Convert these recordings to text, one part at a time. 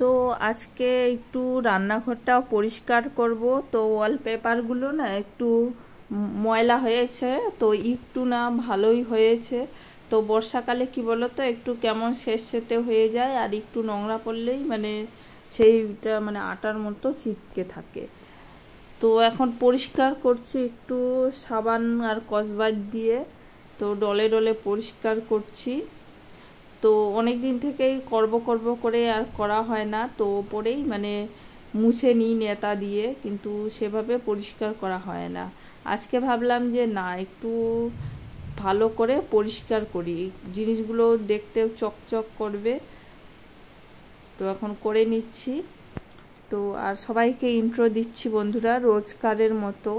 তো আজকে একটু রান্নাঘরটাও পরিষ্কার করব। তো ওয়ালপেপারগুলো না একটু ময়লা হয়েছে, তো একটু না ভালোই হয়েছে। তো বর্ষাকালে কি বলো তো, একটু কেমন সেতে হয়ে যায়, আর একটু নোংরা পড়লেই মানে সেইটা মানে আটার মতো চিপকে থাকে। তো এখন পরিষ্কার করছি একটু সাবান আর স্কচব্রাইট দিয়ে। তো ডলে ডলে পরিষ্কার করছি। তো অনেক দিন থেকেই করব করব করে আর করা হয় না, তো পরেই মানে মুছে নিই নেতা দিয়ে, কিন্তু সেভাবে পরিষ্কার করা হয় না। আজকে ভাবলাম যে না, একটু ভালো করে পরিষ্কার করি, জিনিসগুলো দেখতেও চকচক করবে। তো এখন করে নিচ্ছি। তো আর সবাইকে ইন্ট্রো দিচ্ছি বন্ধুরা, রোজকারের মতো।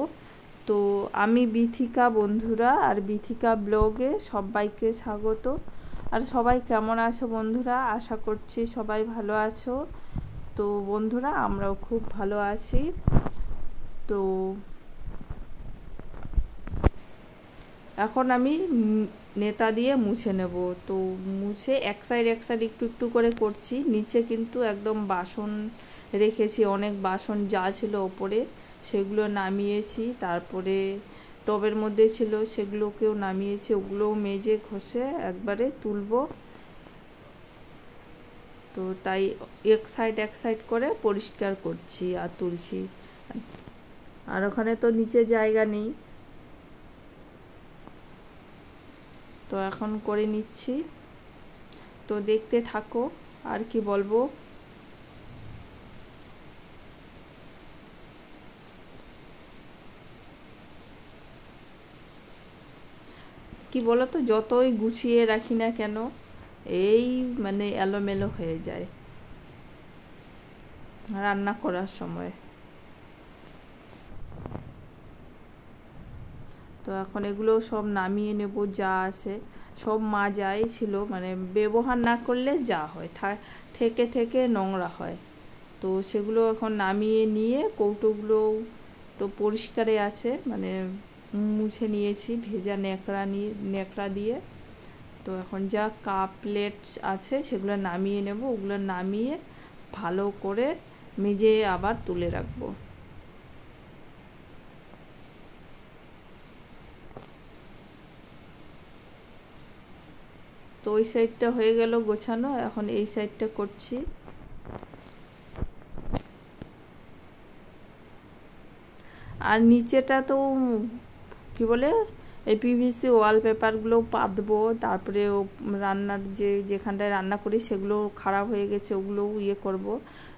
তো আমি বিথিকা বন্ধুরা, আর বিথিকা ব্লগে সবাইকে স্বাগত। আর সবাই কেমন আছো বন্ধুরা? আশা করছি সবাই ভালো আছো। তো বন্ধুরা, আমরাও খুব ভালো আছি। তো এখন আমি নেতা দিয়ে মুছে নেব। তো মুছে এক সাইড একটু একটু করে করছি। নিচে কিন্তু একদম বাসন রেখেছি, অনেক বাসন যা ছিল ওপরে সেগুলো নামিয়েছি। তারপরে টবের মধ্যে ছিল সেগুলোকেও নামিয়েছি, ওগুলোও মেজে ঘষে একবারে তুলবো। তো তাই এক সাইড করে পরিষ্কার করছি আর তুলছি। আর ওখানে তো নিচে জায়গা নেই, তো এখন করে নিচ্ছি। তো দেখতে থাকো। আর কি বলবো, কি বলতো, যতই গুছিয়ে রাখি না কেন, এই মানে এলোমেলো হয়ে যায় রান্না করার সময়। তো এখন এগুলো সব নামিয়ে নেব, যা আছে সব মাজাই ছিল, মানে ব্যবহার না করলে যা হয় থেকে থেকে নোংরা হয়। তো সেগুলো এখন নামিয়ে নিয়ে কৌটোগুলো তো পরিষ্কারে আছে, মানে মুছে নিয়েছি ভেজা ন্যাকড়া দিয়ে। তো এখন যা কাপ প্লেট আছে সেগুলো নামিয়ে নেব, ওগুলো নামিয়ে ভালো করে মেজে আবার তুলে রাখবো। তো ওই সাইডটা হয়ে গেল গোছানো, এখন এই সাইডটা করছি। আর নিচেটা তো কি বলে, এই পিভিসি ওয়ালপেপারগুলো পাতবো। তারপরে রান্নার যেখানটায় রান্না করি সেগুলো খারাপ হয়ে গেছে, ওগুলোও করব।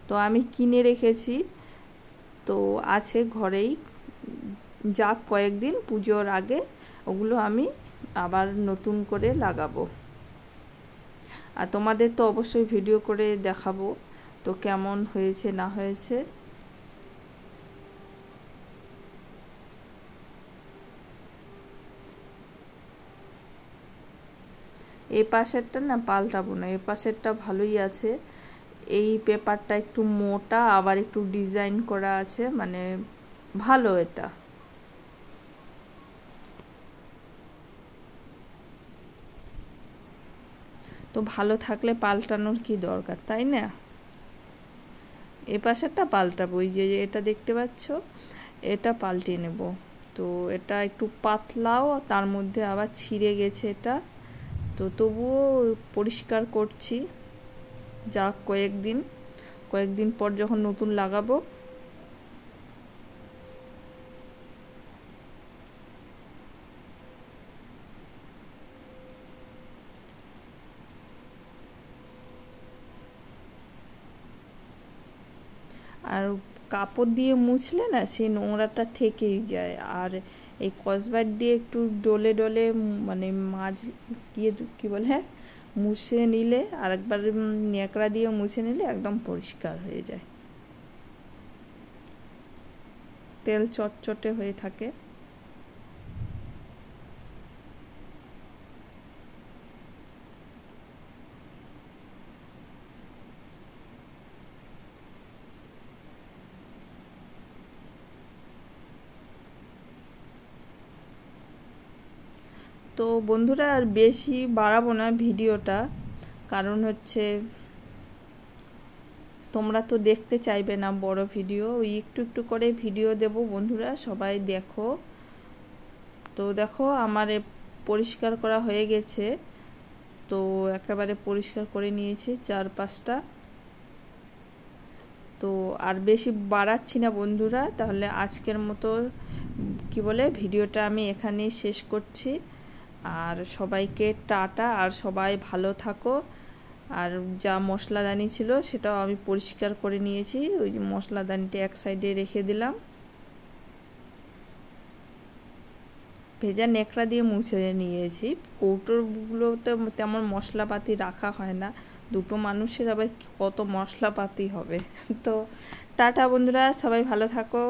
তো আমি কিনে রেখেছি, তো আছে ঘরেই, যা কয়েকদিন পুজোর আগে ওগুলো আমি আবার নতুন করে লাগাবো। আর তোমাদের তো অবশ্যই ভিডিও করে দেখাবো তো কেমন হয়েছে না হয়েছে। এই পাশেরটা না পাল্টাবো না, এই পাশেরটা ভালোই আছে। এই পেপারটা একটু মোটা, আবার একটু ডিজাইন করা আছে, মানে ভালো এটা। তো ভালো থাকলে পাল্টানোর কি দরকার, তাই না? এ পাশেরটা পাল্টাবো, ওই যে এটা দেখতে পাচ্ছ, এটা পাল্টিয়ে নেব। তো এটা একটু পাতলাও, তার মধ্যে আবার ছিঁড়ে গেছে এটা। তো তবুও পরিষ্কার করছি, যা কয়েকদিন পর যখন নতুন লাগাবো। আর কাপড় দিয়ে মুছলে না সেই নোংরাটা থেকেই যায়। আর এই স্কচব্রাইট দিয়ে একটু ডলে ডলে মানে কি বলে, মুছে নিলে, আর একবার ন্যাকড়া দিয়ে মুছে নিলে একদম পরিষ্কার হয়ে যায়, তেল চটচটে হয়ে থাকে। তো বন্ধুরা, আর বেশি বাড়াবো না ভিডিওটা, কারণ হচ্ছে তোমরা তো দেখতে চাইবে না বড় ভিডিও, ওই একটু একটু করে ভিডিও দেব বন্ধুরা, সবাই দেখো। তো দেখো আমার পরিষ্কার করা হয়ে গেছে, তো একেবারে পরিষ্কার করে নিয়েছি চারপাশটা। তো আর বেশি বাড়াচ্ছি না বন্ধুরা, তাহলে আজকের মতো কি বলে ভিডিওটা আমি এখানেই শেষ করছি। আর সবাইকে টাটা, আর সবাই ভালো থাকো। আর যা মশলাদানি ছিল সেটাও আমি পরিষ্কার করে নিয়েছি, ওই যে মশলাদানিটা এক সাইডে রেখে দিলাম, ভেজা ন্যাকড়া দিয়ে মুছে নিয়েছি। কৌটোগুলোতে তেমন মশলাপাতি রাখা হয় না, দুটো মানুষের আবার কত মশলাপাতি হবে। তো টাটা বন্ধুরা, সবাই ভালো থাকো।